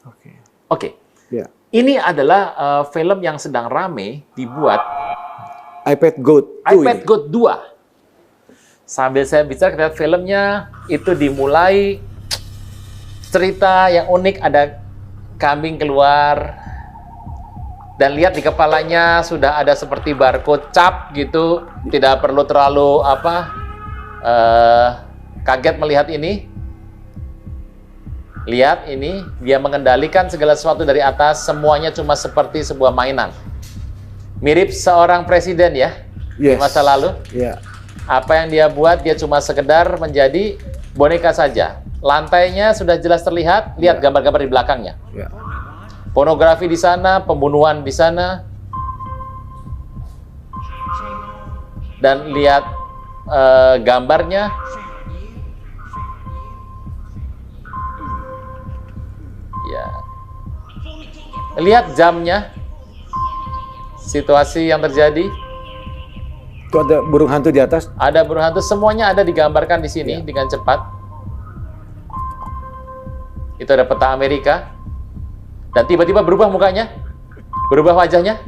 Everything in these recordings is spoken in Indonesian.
Oke. Oke. Ya. Ini adalah film yang sedang rame dibuat iPad Goat 2 iPad Goat 2. Sambil saya bicara, kita lihat filmnya itu dimulai cerita yang unik, ada kambing keluar dan lihat di kepalanya sudah ada seperti barcode cap gitu. Tidak perlu terlalu kaget melihat ini. Lihat ini, dia mengendalikan segala sesuatu dari atas, semuanya cuma seperti sebuah mainan. Mirip seorang presiden ya, di masa lalu. Yeah. Apa yang dia buat, dia cuma sekedar menjadi boneka saja. Lantainya sudah jelas terlihat, lihat gambar-gambar di belakangnya. Yeah. Pornografi di sana, pembunuhan di sana. Dan lihat gambarnya. Ya. Lihat jamnya. Situasi yang terjadi. Itu ada burung hantu di atas. Ada burung hantu, semuanya ada digambarkan di sini dengan cepat. Itu ada peta Amerika. Dan tiba-tiba berubah mukanya. Berubah wajahnya.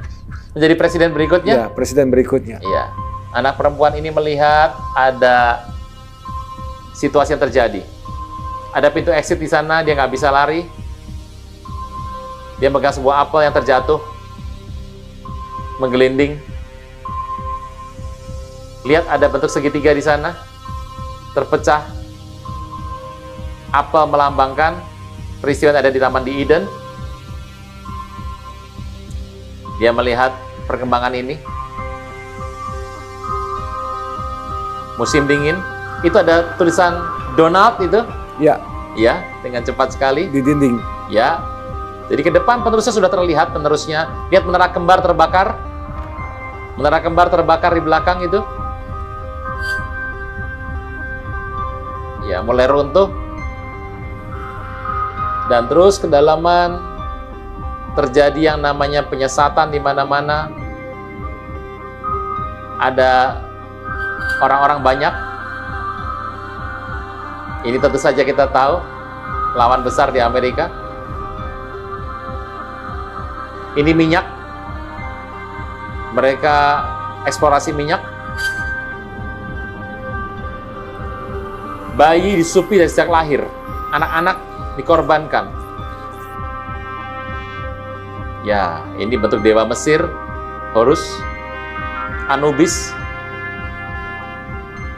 Menjadi presiden berikutnya. Ya, presiden berikutnya. Iya. Anak perempuan ini melihat ada situasi yang terjadi. Ada pintu exit di sana, dia nggak bisa lari. Dia megang sebuah apel yang terjatuh. Menggelinding. Lihat ada bentuk segitiga di sana. Terpecah. Apel melambangkan peristiwa yang ada di Taman di Eden. Dia melihat perkembangan ini. Musim dingin. Itu ada tulisan Donald itu. Ya. Ya, dengan cepat sekali. Di dinding. Ya. Jadi ke depan penerusnya sudah terlihat penerusnya. Lihat menara kembar terbakar. Menara kembar terbakar di belakang itu. Ya, mulai runtuh. Dan terus kedalaman terjadi yang namanya penyesatan di mana-mana. Ada orang-orang banyak. Ini tentu saja kita tahu lawan besar di Amerika. Ini minyak. Mereka eksplorasi minyak. Bayi disupi dari sejak lahir. Anak-anak dikorbankan. Ya, ini bentuk dewa Mesir, Horus, Anubis.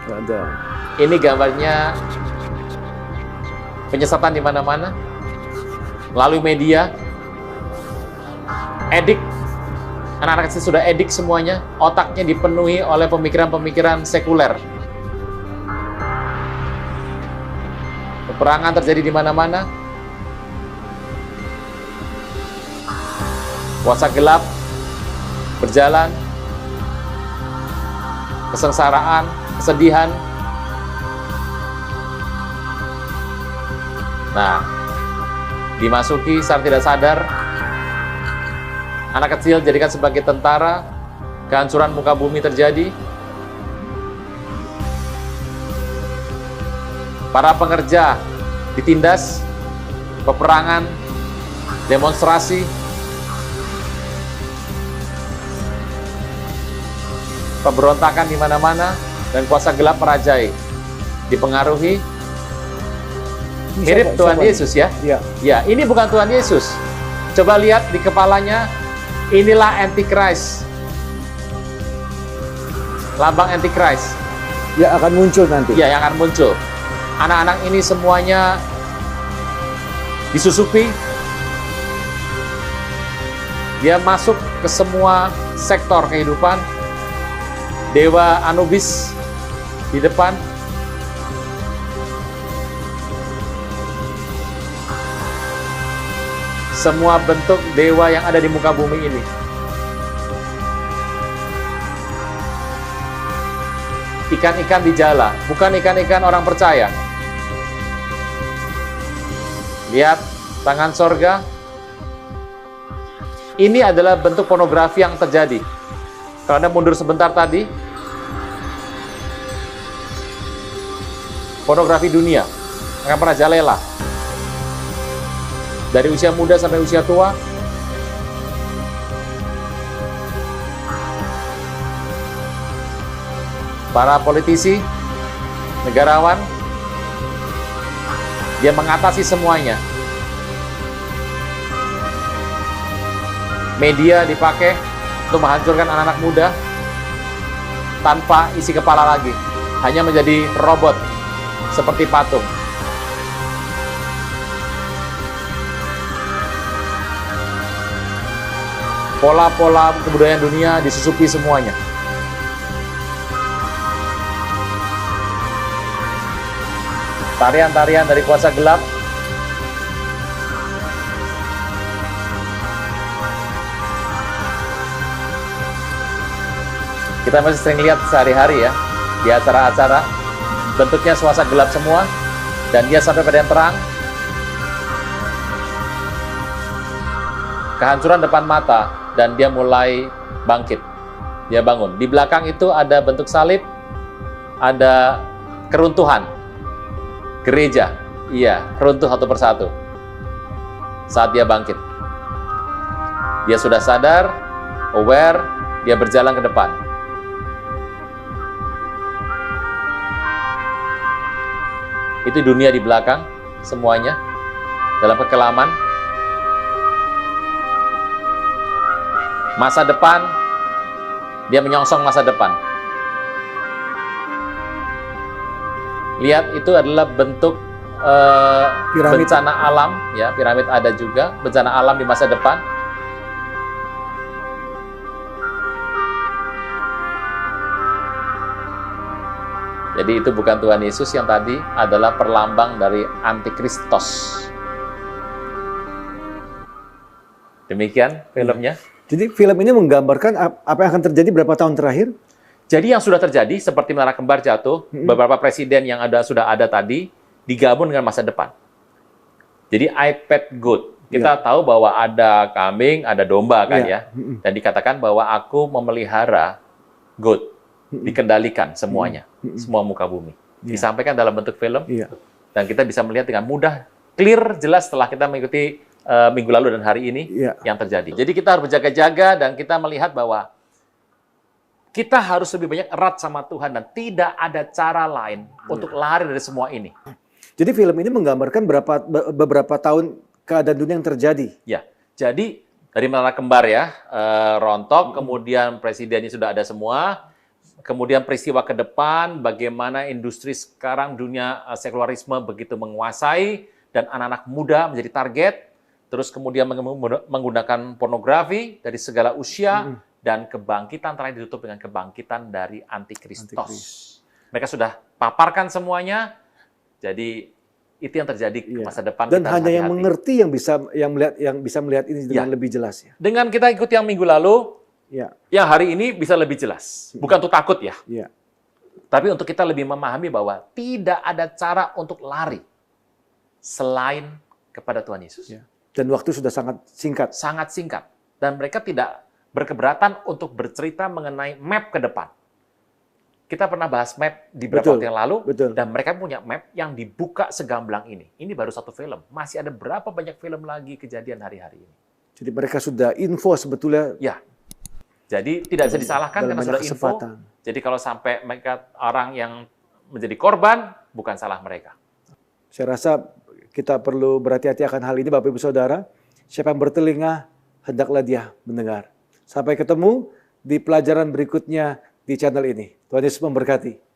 Ada. Ini gambarnya penyesatan di mana-mana. Lalu media, edik. Anak-anak kecil sudah edik semuanya. Otaknya dipenuhi oleh pemikiran-pemikiran sekuler. Peperangan terjadi di mana-mana. Kuasa gelap berjalan. Kesengsaraan, kesedihan. Nah, dimasuki secara tidak sadar. Anak kecil dijadikan sebagai tentara. Kehancuran muka bumi terjadi. Para pekerja ditindas. Peperangan, demonstrasi. Pemberontakan di mana-mana dan kuasa gelap merajai. Dipengaruhi mirip Tuhan Yesus ya. Ya. Ya, ini bukan Tuhan Yesus. Coba lihat di kepalanya. Inilah Antichrist. Lambang Antichrist. Ya, akan muncul nanti. Ya, yang akan muncul. Anak-anak ini semuanya disusupi. Dia masuk ke semua sektor kehidupan. Dewa Anubis di depan. Semua bentuk dewa yang ada di muka bumi ini. Ikan-ikan di jala, bukan ikan-ikan orang percaya. Lihat tangan sorga. Ini adalah bentuk pornografi yang terjadi. Kalau Anda mundur sebentar tadi, pornografi dunia akan merajalela. Dari usia muda sampai usia tua. Para politisi, negarawan, dia mengatasi semuanya. Media dipakai untuk menghancurkan anak-anak muda tanpa isi kepala lagi. Hanya menjadi robot seperti patung. Pola-pola kebudayaan dunia disusupi semuanya. Tarian-tarian dari kuasa gelap. Kita masih sering lihat sehari-hari ya, di acara-acara, bentuknya kuasa gelap semua, dan dia sampai pada yang terang. Kehancuran depan mata, dan dia mulai bangkit. Dia bangun. Di belakang itu ada bentuk salib, ada keruntuhan. Gereja, iya, runtuh satu persatu saat dia bangkit. Dia sudah sadar, aware, dia berjalan ke depan. Itu dunia di belakang, semuanya, dalam kekelaman. Masa depan, dia menyongsong masa depan. Lihat, itu adalah bentuk Piramid. bencana alam, ya, piramid ada juga, bencana alam di masa depan. Jadi itu bukan Tuhan Yesus, yang tadi adalah perlambang dari Antikristos. Demikian filmnya. Jadi film ini menggambarkan apa yang akan terjadi berapa tahun terakhir? Jadi yang sudah terjadi seperti menara kembar jatuh, beberapa presiden yang sudah ada tadi digabung dengan masa depan. Jadi iPad Goat. Kita tahu bahwa ada kambing, ada domba kan ya. Dan dikatakan bahwa aku memelihara goat, dikendalikan semuanya, semua muka bumi. Disampaikan dalam bentuk film. Dan kita bisa melihat dengan mudah, clear, jelas setelah kita mengikuti minggu lalu dan hari ini yang terjadi. Jadi kita harus berjaga-jaga dan kita melihat bahwa kita harus lebih banyak erat sama Tuhan dan tidak ada cara lain untuk lari dari semua ini. Jadi film ini menggambarkan beberapa tahun keadaan dunia yang terjadi. Ya, jadi dari menara kembar ya, rontok, kemudian presidennya sudah ada semua, kemudian peristiwa ke depan, bagaimana industri sekarang dunia sekularisme begitu menguasai dan anak-anak muda menjadi target, terus kemudian menggunakan pornografi dari segala usia. Dan kebangkitan terakhir ditutup dengan kebangkitan dari Antikristos. Mereka sudah paparkan semuanya. Jadi itu yang terjadi ke masa depan. Dan kita hanya yang hati-hati. mengerti yang bisa melihat ini dengan lebih jelas ya. Dengan kita ikut yang minggu lalu, yang hari ini bisa lebih jelas. Bukan untuk takut ya. Tapi untuk kita lebih memahami bahwa tidak ada cara untuk lari selain kepada Tuhan Yesus. Dan waktu sudah sangat singkat. Sangat singkat. Dan mereka tidak berkeberatan untuk bercerita mengenai map ke depan. Kita pernah bahas map di beberapa waktu yang lalu, dan mereka punya map yang dibuka segamblang ini. Ini baru satu film. Masih ada berapa banyak film lagi kejadian hari-hari ini. Jadi mereka sudah info sebetulnya. Ya. Jadi tidak bisa disalahkan karena sudah info. Jadi kalau sampai mereka orang yang menjadi korban, bukan salah mereka. Saya rasa kita perlu berhati-hati akan hal ini, Bapak Ibu Saudara. Siapa yang bertelinga, hendaklah dia mendengar. Sampai ketemu di pelajaran berikutnya di channel ini. Tuhan Yesus memberkati.